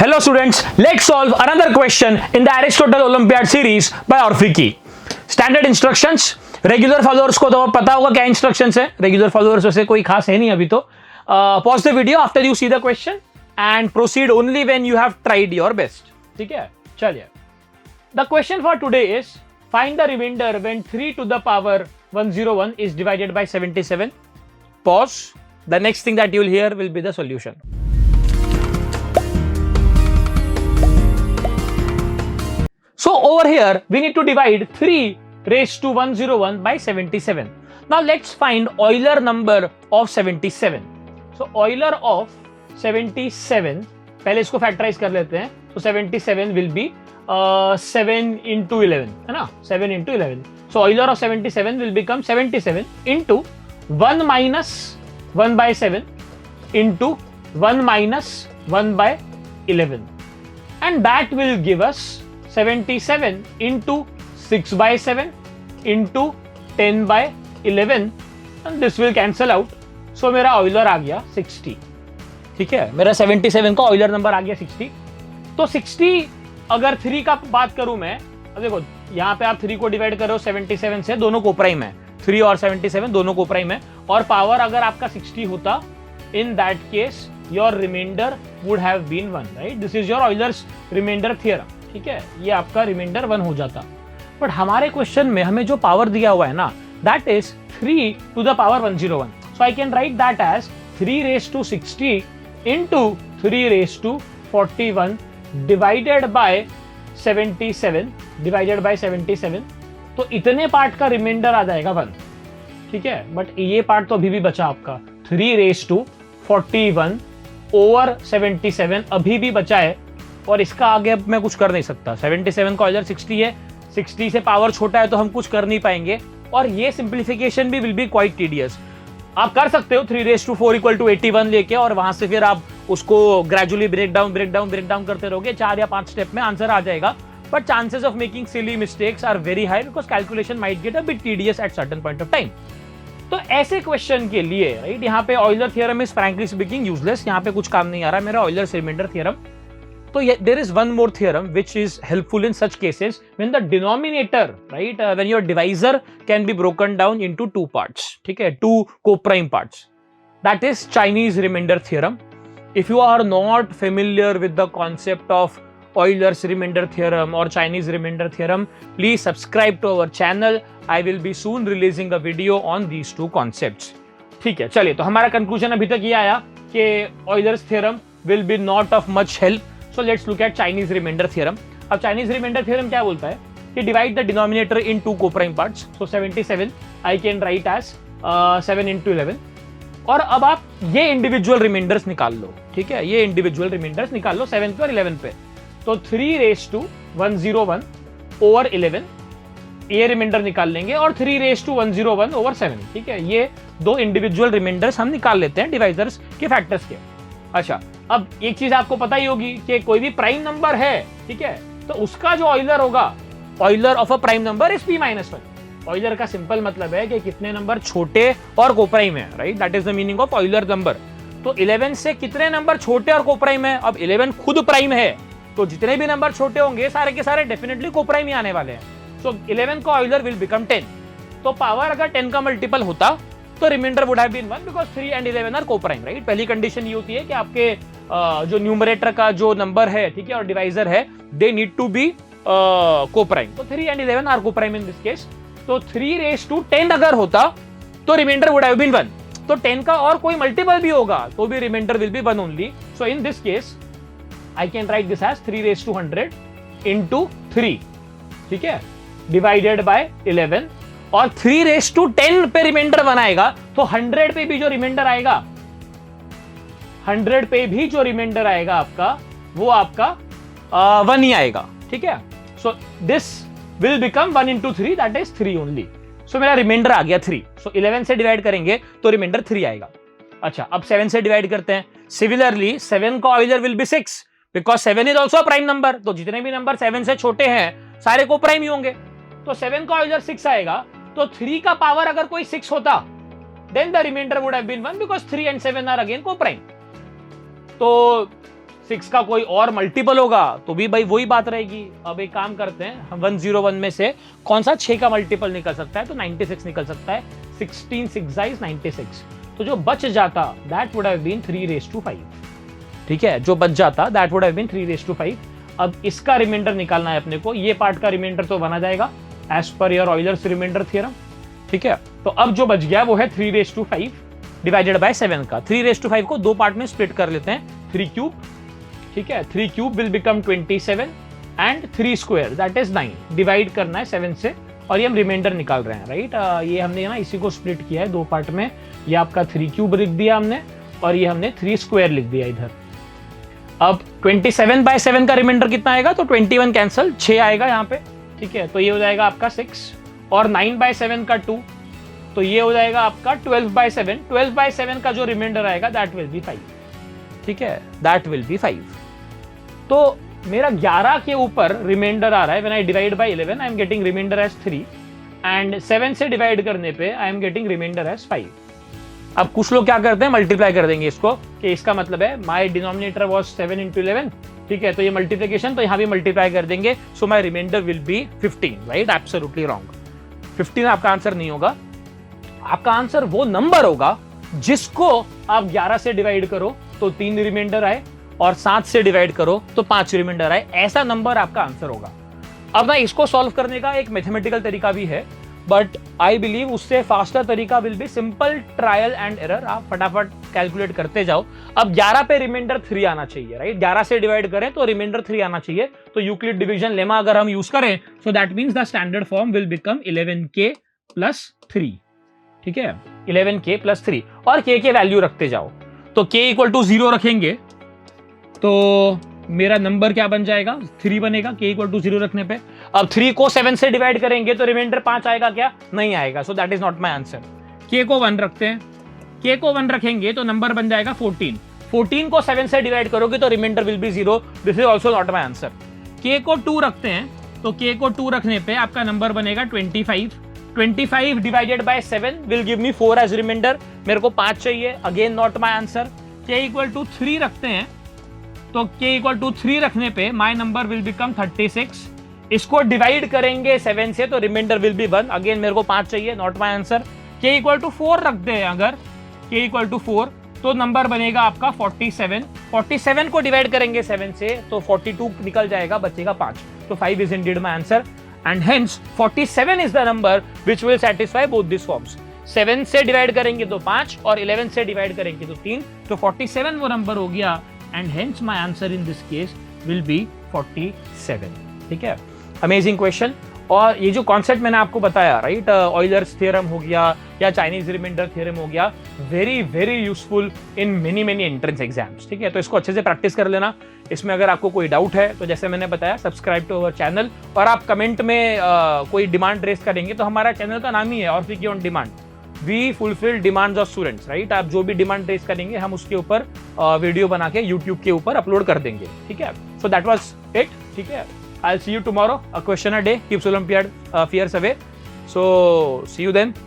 Hello students, let's solve another question in the Aristotle Olympiad series by Orfiki. Standard instructions, regular followers को तो पता होगा क्या instructions है. Regular followers वैसे कोई खास है नहीं अभी तो. Pause the video after you see the question and proceed only when you have tried your best. ठीक है? चलिए. The question for today is find the remainder when 3 to the power 101 is divided by 77. Pause. The next thing that you will hear will be the solution. So over here, we need to divide 3 raised to 101 by 77. Now let's find Euler number of 77. So Euler of 77, पहले इसको factorise कर लेते हैं. So 77 will be 7 into 11, है ना? 7 into 11. So Euler of 77 will become 77 into 1 minus 1 by 7 into 1 minus 1 by 11. And that will give us 77 into 6 by 7 into 10 by 11 and this will cancel out. So मेरा Euler आ गया 60. ठीक है, मेरा 77 का Euler number आ गया 60. तो 60 अगर 3 का बात करूं मैं, देखो यहाँ पे आप 3 को डिवाइड करो 77 से, दोनों को प्राइम है. 3 और 77 दोनों को प्राइम है और पावर अगर आपका 60 होता, in that case your remainder would have been 1, right? This is your Euler's remainder theorem. ठीक है, ये आपका रिमाइंडर 1 हो जाता. बट हमारे क्वेश्चन में हमें जो पावर दिया हुआ है ना, that is 3 to the power 101. So I can write that as 3 raise to 60 into 3 raise to 41 divided by 77. तो इतने पार्ट का रिमाइंडर आ जाएगा 1. ठीक है, बट ये पार्ट तो अभी भी बचा आपका 3 रेज टू 41 ओवर 77 अभी भी बचा है और इसका आगे अब मैं कुछ कर नहीं सकता. 77 का ऑइलर 60 है, 60 से पावर छोटा है तो हम कुछ कर नहीं पाएंगे और ये सिंप्लीफिकेशन भी विल बी क्वाइट टीडियस. आप कर सकते हो 3 रेज टू 4 इक्वल टू 81 लेके और वहां से फिर आप उसको ग्रेजुअली ब्रेक डाउन करते रहोगे. 4 या 5 स्टेप में आंसर आ जाएगा. But chances of making silly mistakes are very high because calculation might get a bit tedious at certain point of time. तो ऐसे क्वेश्चन के लिए राइट, यहाँ पे Euler theorem is frankly speaking useless. यहाँ पे कुछ काम नहीं आ रहा मेरा Euler remainder theorem. So there is one more theorem which is helpful in such cases when the denominator, right, when your divisor can be broken down into 2 parts, ठीक है, 2 co-prime parts. That is Chinese remainder theorem. If you are not familiar with the concept of Euler's remainder theorem or Chinese remainder theorem, please subscribe to our channel. I will be soon releasing a video on these 2 concepts. ठीक है, चलिए, तो हमारा conclusion अभी तक ये आया कि Euler's theorem will be not of much help. So let's look at Chinese remainder theorem. अब Chinese remainder theorem क्या बोलता है कि divide the denominator in 2 co-prime parts. So 77 I can write as 7 into 11. और अब आप ये individual remainders निकाल लो. ठीक है, ये individual remainders निकाल लो 7 पे और 11 पे. तो 3 raised to 101 over 11 ये रिमाइंडर निकाल लेंगे और 3 raised to 101 over 7. ठीक है, ये 2 इंडिविजुअल रिमाइंडर्स हम निकाल लेते हैं डिवाइजर्स के फैक्टर्स के. अच्छा, अब एक चीज आपको पता ही होगी कि कोई भी प्राइम नंबर है, ठीक है, तो उसका जो ऑइलर होगा, oiler of a prime number is p-1. Oiler का सिंपल मतलब है कि कितने नंबर छोटे और कोप्राइम है, right? That is the meaning of oiler number. तो 11 से कितने नंबर छोटे और कोप्राइम है? अब 11 खुद प्राइम है तो जितने भी नंबर छोटे होंगे सारे के सारे डेफिनेटली कोप्राइम ही आने वाले हैं. सो 11 का ऑइलर विल बिकम 10. तो पावर अगर 10 का मल्टीपल होता तो remainder would have been 1 because 3 and 11 are coprime, right? पहली कंडीशन ये होती है कि आपके जो न्यूमरेटर का जो नंबर है, ठीक है, और डिवाइजर है, they need to be coprime. तो 3 and 11 are coprime in this case. तो 3 रेज टू 10 अगर होता तो रिमाइंडर वुड हैव बीन 1. तो 10 का और कोई मल्टीपल भी होगा तो भी remainder will be 1 only. So in this case I can write this as 3 raise to 100 into 3, ठीक है, डिवाइडेड बाय 11 और 3 रेज टू 10 पे रिमाइंडर 1 आएगा तो 100 पे भी जो रिमाइंडर आएगा, 100 पे भी जो रिमाइंडर आएगा आपका, वो आपका 1 ही आएगा. ठीक है, so this will become 1 into 3, that is 3 only. So मेरा रिमाइंडर आ गया 3. सो 11 से डिवाइड करेंगे तो रिमाइंडर 3 आएगा. अच्छा, अब 7 से डिवाइड करते हैं. सिमिलरली 7 का oiler will be 6 because 7 is also prime number. तो जितने भी नंबर 7 से छोटे हैं सारे को प्राइम ही होंगे. तो 7 का ऑइलर 6 आएगा. तो 3 का पावर अगर कोई 6 होता then the remainder would have been 1 because 3 and 7 are again coprime. तो 6 का कोई और मल्टीपल होगा तो भी भाई वही बात रहेगी। अब एक काम करते हैं, हम 101 में से कौन सा 6 का मल्टीपल निकल सकता है, तो 96 निकल सकता है। 16 6 is 96, तो जो बच जाता दैट वुड हैव बीन 3⁵5। ठीक है, जो बच जाता दैट वुड हैव बीन 3⁵5। अब इसका रिमाइंडर निकालना है अपने को, ये पार्ट का रिमाइंडर तो बना जाएगा as per your Euler's remainder theorem. ठीक है, तो अब जो बच गया वो है 3⁵5 डिवाइडेड बाय 7 का। 3⁵5 को दो पार्ट में स्प्लिट कर लेते हैं, 3 क्यूब। ठीक है, 3 cube will become 27 and 3 square that is 9। Divide करना है 7 से और ये हम रिमाइंडर निकाल रहे हैं, राइट। ये हमने ना इसी को स्प्लिट किया है दो पार्ट में। ये आपका 3 क्यूब लिख दिया हमने और ये हमने 3 स्क्वायर लिख दिया इधर। अब 27/7 का रिमाइंडर कितना आएगा, तो 21 कैंसिल, 6 आएगा यहाँ पे। ठीक है, तो ये हो जाएगा आपका 6 और 9/7 का 2, तो ये हो जाएगा आपका 12/7। 12/7 का जो रिमाइंडर आएगा दैट विल बी 5। ठीक है, दैट विल बी 5। तो मेरा 11 के ऊपर रिमाइंडर आ रहा है। When I divide by 11 I am getting remainder as 3 and 7 से डिवाइड करने पे I am getting remainder as 5। अब कुछ लोग क्या करते हैं, मल्टीप्लाई कर देंगे इसको, कि इसका मतलब है माय डिनोमिनेटर वाज 7 into 11। ठीक है, तो ये मल्टीप्लिकेशन, तो यहां भी मल्टीप्लाई कर देंगे, so my remainder will be 15, right. Absolutely wrong. 15 आपका आंसर नहीं होगा। आपका आंसर वो नंबर होगा जिसको आप 11 से डिवाइड करो तो 3 रिमाइंडर आए और 7 से डिवाइड करो तो 5 रिमाइंडर आए, ऐसा नंबर आपका आंसर होगा। अब ना इसको सॉल्व करने का एक मैथमेटिकल तरीका भी है, बट आई बिलीव उससे फास्टर तरीका will be simple trial and error. आप फटाफट कैलकुलेट करते जाओ। अब 11 पे रिमाइंडर 3 आना चाहिए, राइट। 11 से डिवाइड करें तो रिमाइंडर 3 आना चाहिए, तो यूक्लिड डिवीजन लेमा अगर हम यूज करें so that means the standard form will become 11k + 3। ठीक है, 11k + 3 और k के वैल्यू रखते जाओ। तो k = 0 रखेंगे तो मेरा नंबर क्या बन जाएगा, 3 बनेगा k = 0 रखने पे। अब 3 को 7 से डिवाइड करेंगे तो रिमाइंडर 5 आएगा क्या, नहीं आएगा, so that is not my answer. k को 1 रखते हैं, k को 1 रखेंगे तो नंबर बन जाएगा 14। 14 को 7 से डिवाइड करोगे तो remainder will be 0, this is also not my answer. k को 2 रखते हैं, तो k को 2 रखने पे आपका नंबर बनेगा 25। 25 divided by 7 will give me 4 as remainder, मेरे को 5 चाहिए, again not my answer. k = 3 रखते हैं, तो k = 3 रखने पे माय नंबर विल बिकम 36। इसको डिवाइड करेंगे 7 से तो रिमाइंडर विल बी 1, अगेन मेरे को 5 चाहिए, नॉट माय आंसर। k = 4 रखते हैं, अगर k = 4 तो नंबर बनेगा आपका 47। 47 को डिवाइड करेंगे 7 से तो 42 निकल जाएगा, बचेगा 5, तो 5 is Indeed my answer and hence 47 is the number which will satisfy both this forms. 7 से डिवाइड करेंगे तो 5 और 11 से डिवाइड करेंगे तो 3, तो 47 वो नंबर हो गया and hence my answer in this case will be 47। ठीक है, अमेजिंग क्वेश्चन। और ये जो कॉन्सेप्ट मैंने आपको बताया, राइट, ऑयलर्स थ्योरम हो गया या चाइनीज रिमाइंडर थ्योरम हो गया, very very useful in many many entrance exams. ठीक है, तो इसको अच्छे से प्रैक्टिस कर लेना। इसमें अगर आपको कोई डाउट है तो जैसे मैंने बताया, सब्सक्राइब टू अवर चैनल, और आप कमेंट में कोई डिमांड रेस करेंगे तो हमारा चैनल का नाम ही है ऑर्फिकी on demand. We fulfil demands of students, right. आप जो भी डिमांड रेस करेंगे हम उसके ऊपर वीडियो बना के यूट्यूब के ऊपर अपलोड कर देंगे। ठीक है, सो दैट वाज इट। ठीक है, I'll see you tomorrow. A question a day keeps Olympiad fears away. So see you then.